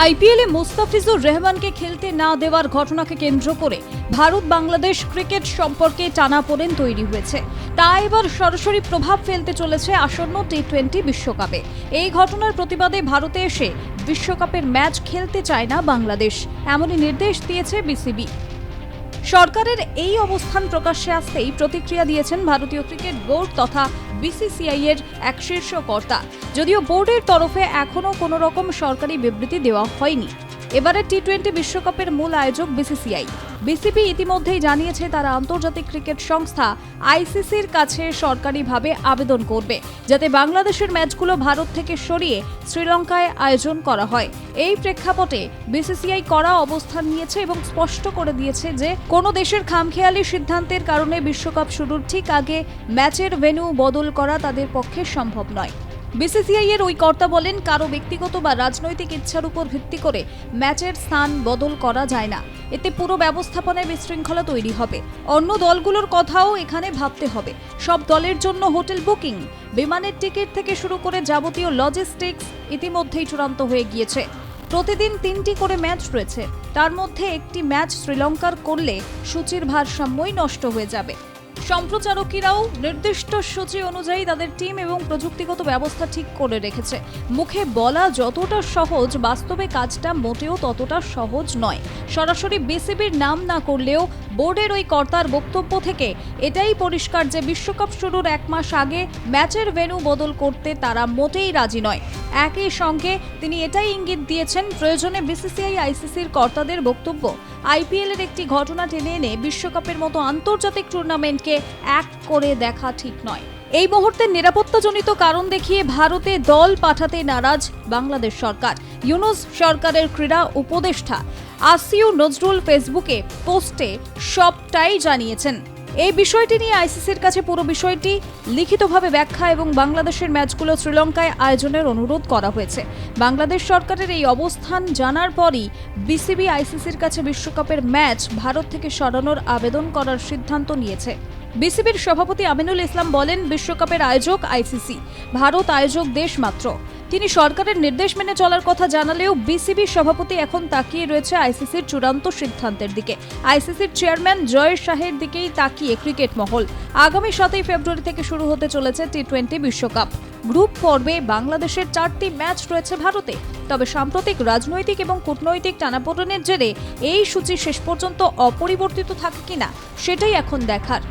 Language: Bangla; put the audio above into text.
আইপিএলে মুস্তাফিজুর রহমানকে খেলতে না দেওয়ার ঘটনাকে কেন্দ্র করে ভারত বাংলাদেশ ক্রিকেট সম্পর্কে টানাপোড়েন তৈরি হয়েছে। তা এবার সরাসরি প্রভাব ফেলতে চলেছে আসন্ন টি-20 বিশ্বকাপে। এই ঘটনার প্রতিবাদে ভারতে এসে বিশ্বকাপের ম্যাচ খেলতে চায় না বাংলাদেশ, এমনই নির্দেশ দিয়েছে বিসিবি। সরকারের এই অবস্থান প্রকাশ্যে আসতেই প্রতিক্রিয়া দিয়েছেন ভারতীয় ক্রিকেট বোর্ড তথা বিসিসিআই এর এক শীর্ষ কর্তা। যদিও বোর্ডের তরফে এখনও কোনো রকম সরকারি বিবৃতি দেওয়া হয়নি। এবারে টি-20 বিশ্বকাপের মূল আয়োজক বিসিসিআই। বিসিবি ইতিমধ্যেই জানিয়েছে তারা আন্তর্জাতিক ক্রিকেট সংস্থা আইসিসির কাছে সরকারিভাবে আবেদন করবে যাতে বাংলাদেশের ম্যাচগুলো ভারত থেকে সরিয়ে শ্রীলঙ্কায় আয়োজন করা হয়। এই প্রেক্ষাপটে বিসিসিআই কড়া অবস্থান নিয়েছে এবং স্পষ্ট করে দিয়েছে যে কোনো দেশের খামখেয়ালি সিদ্ধান্তের কারণে বিশ্বকাপ শুরুর ঠিক আগে ম্যাচের ভেন্যু বদল করা তাদের পক্ষে সম্ভব নয়। বিসিসিআই এর ওই কর্তা বলেন, কারো ব্যক্তিগত বা রাজনৈতিক ইচ্ছার উপর ভিত্তি করে ম্যাচের স্থান বদল করা যায় না। এতে পুরো ব্যবস্থাপনায় বিশৃঙ্খলা তৈরি হবে। অন্য দলগুলোর কথাও এখানে ভাবতে হবে। সব দলের জন্য হোটেল বুকিং, বিমানের টিকিট থেকে শুরু করে যাবতীয় লজিস্টিক্স ইতিমধ্যেই চূড়ান্ত হয়ে গিয়েছে। প্রতিদিন 3টি করে ম্যাচ রয়েছে, তার মধ্যে একটি ম্যাচ শ্রীলঙ্কার করলে সূচির ভারসাম্যই নষ্ট হয়ে যাবে। সম্প্রচারকরাও নির্দিষ্ট সূচি অনুযায়ী তাদের টিম এবং প্রযুক্তিগত ব্যবস্থা ঠিক করে রেখেছে। মুখে বলা যতটা সহজ, বাস্তবে কাজটা মোটেও ততটা সহজ নয়। সরাসরি বিসিবির নাম না করলেও বোর্ডের ওই কর্তার বক্তব্য থেকে এটাই পরিষ্কার যে বিশ্বকাপ শুরুর 1 মাস আগে ম্যাচের ভেন্যু বদল করতে তারা মোটেই রাজি নয়। একই সঙ্গে তিনি এটাই ইঙ্গিত দিয়েছেন, প্রয়োজনে বিসিসিআই আইসিসির কর্তাদের বক্তব্য আইপিএলের একটি ঘটনা টেনে এনে বিশ্বকাপের মতো আন্তর্জাতিক টুর্নামেন্টকে এক করে দেখা ঠিক নয়। এই মুহূর্তে নিরাপত্তাজনিত কারণ দেখিয়ে ভারতে দল পাঠাতে নারাজ বাংলাদেশ সরকার। ইউনূস সরকারের ক্রীড়া উপদেষ্টা আসিউ নজরুল ফেসবুকে পোস্টে সবটাই জানিয়েছেন। এই বিষয়টি নিয়ে আইসিসির কাছে পুরো বিষয়টি লিখিতভাবে ব্যাখ্যা এবং বাংলাদেশের ম্যাচগুলো শ্রীলঙ্কায় আয়োজনের অনুরোধ করা হয়েছে। বাংলাদেশ সরকারের এই অবস্থান জানার পরই বিসিবি আইসিসির কাছে বিশ্বকাপের ম্যাচ ভারত থেকে সরানোর আবেদন করার সিদ্ধান্ত নিয়েছে। বিসিবির সভাপতি আমিনুল ইসলাম বলেন, বিশ্বকাপের আয়োজক আইসিসি, ভারত আয়োজক দেশ মাত্র। তিনি সরকারের নির্দেশ মেনে চলার কথা জানালেও বিসিবির সভাপতি এখন তাকিয়ে রয়েছে আইসিসির চূড়ান্ত সিদ্ধান্তের দিকে। আইসিসির চেয়ারম্যান জয় শাহের দিকেই তাকিয়ে ক্রিকেট মহল। আগামী 7 ফেব্রুয়ারি থেকে শুরু হতে চলেছে টি-20 বিশ্বকাপ। গ্রুপ পর্বে বাংলাদেশের 4টি ম্যাচ রয়েছে ভারতে। তবে সাম্প্রতিক রাজনৈতিক এবং কূটনৈতিক টানাপোড়েনের জেরে এই সূচি শেষ পর্যন্ত অপরিবর্তিত থাকে কিনা সেটাই এখন দেখার।